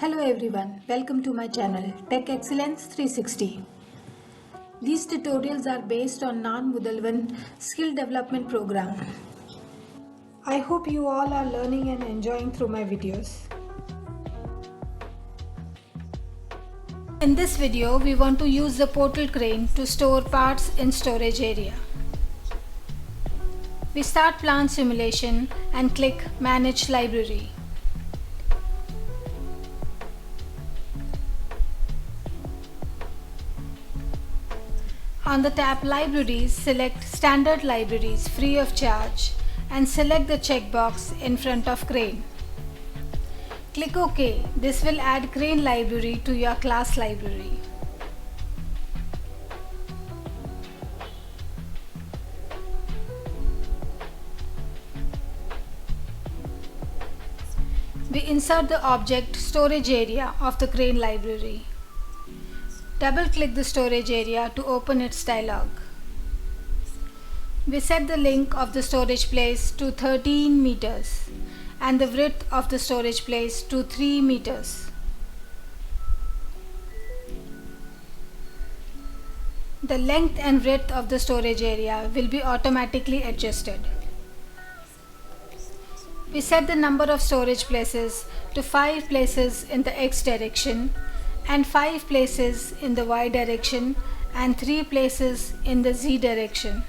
Hello everyone, welcome to my channel Tech Excellence 360. These tutorials are based on non-Mudalvan skill development program. I hope you all are learning and enjoying through my videos. In this video, we want to use the portal crane to store parts in storage area. We start Plant Simulation and click Manage Library. On the tab Libraries, select Standard Libraries free of charge and select the checkbox in front of Crane. Click OK. This will add Crane library to your class library. We insert the object storage area of the Crane library. Double-click the storage area to open its dialog. We set the length of the storage place to 13 meters and the width of the storage place to 3 meters. The length and width of the storage area will be automatically adjusted. We set the number of storage places to 5 places in the X direction and 5 places in the Y direction and 3 places in the Z direction.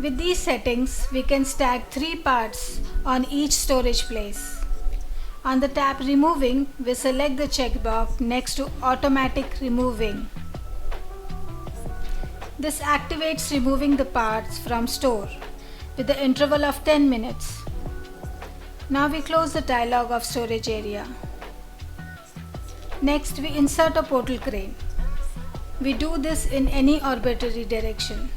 With these settings, we can stack 3 parts on each storage place. On the tab Removing, we select the checkbox next to Automatic Removing. This activates removing the parts from store with the interval of 10 minutes. Now we close the dialog of storage area. Next, we insert a portal crane. We do this in any arbitrary direction.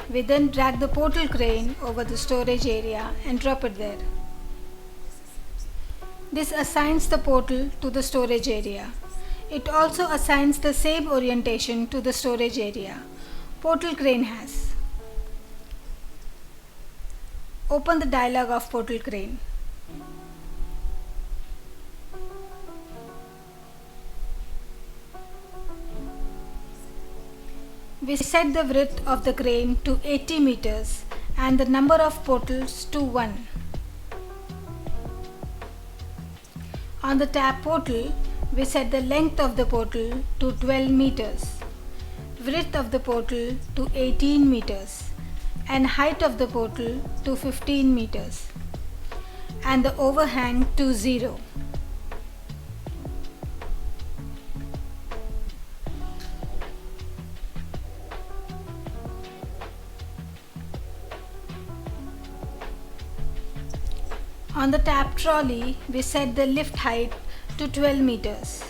We then drag the portal crane over the storage area and drop it there. This assigns the portal to the storage area. It also assigns the same orientation to the storage area portal crane has. Open the dialog of portal crane. We set the width of the crane to 80 meters and the number of portals to 1. On the tab Portal, we set the length of the portal to 12 meters, width of the portal to 18 meters and height of the portal to 15 meters and the overhang to 0. On the tab Trolley, we set the lift height to 12 meters.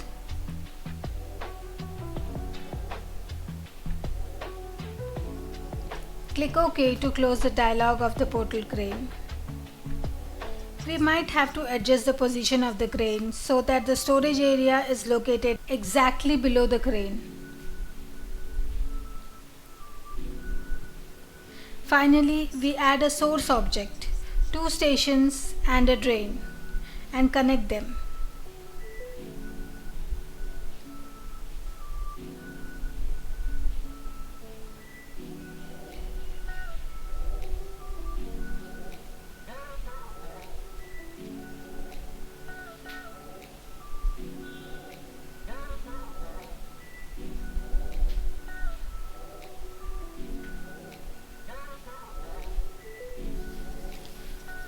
Click OK to close the dialog of the portal crane. We might have to adjust the position of the crane so that the storage area is located exactly below the crane. Finally, we add a source object, 2 stations and a drain, and connect them.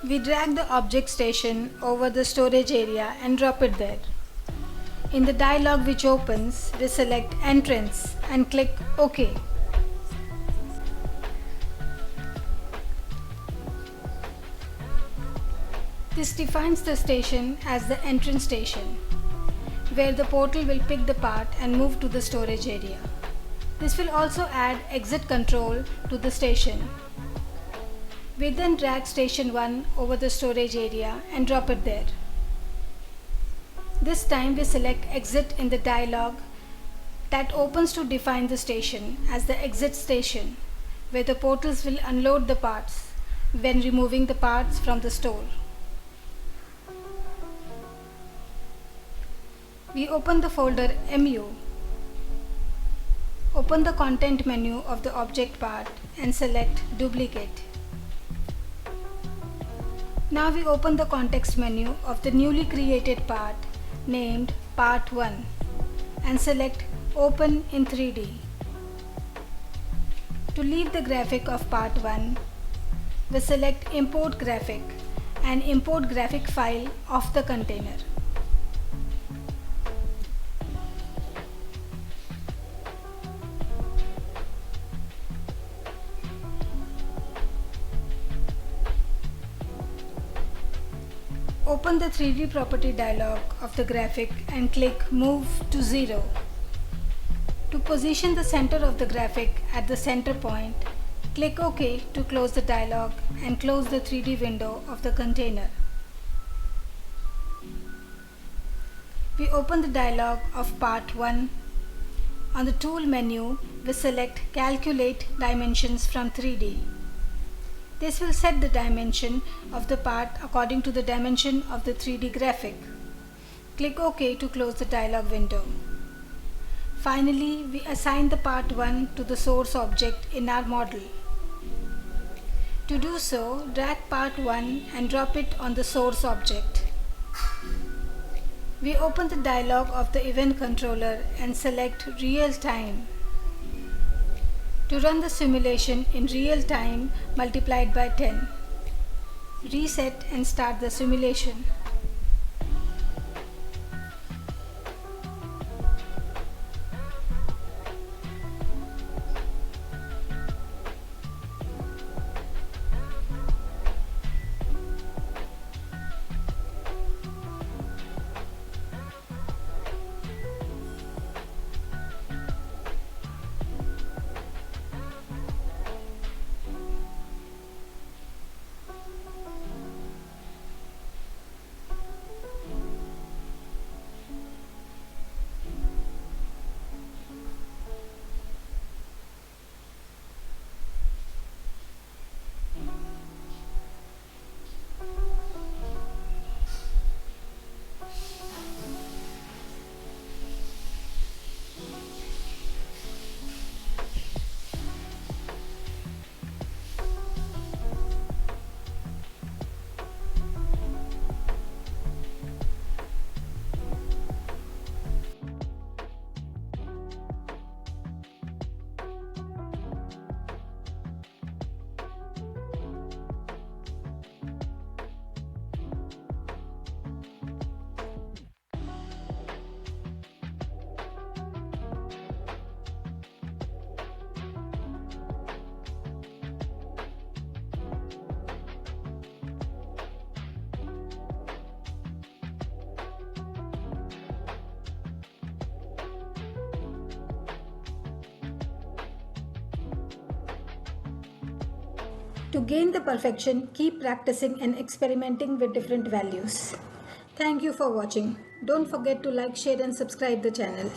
We drag the object station over the storage area and drop it there. In the dialog which opens, we select Entrance and click OK. This defines the station as the entrance station, where the portal will pick the part and move to the storage area. This will also add exit control to the station. We then drag station 1 over the storage area and drop it there. This time we select exit in the dialog that opens to define the station as the exit station, where the portals will unload the parts when removing the parts from the store. We open the folder MU. Open the content menu of the object part and select Duplicate. Now we open the context menu of the newly created part named Part 1 and select Open in 3D. To leave the graphic of Part 1, we select Import Graphic and import graphic file of the container. Open the 3D property dialog of the graphic and click Move to 0. To position the center of the graphic at the center point, click OK to close the dialog and close the 3D window of the container. We open the dialog of Part 1. On the Tool menu, we select Calculate Dimensions from 3D. This will set the dimension of the part according to the dimension of the 3D graphic. Click OK to close the dialog window. Finally, we assign the Part 1 to the source object in our model. To do so, drag Part 1 and drop it on the source object. We open the dialog of the event controller and select Real Time. To run the simulation in real time multiplied by 10. Reset and start the simulation. To gain the perfection, keep practicing and experimenting with different values. Thank you for watching. Don't forget to like, share and subscribe the channel.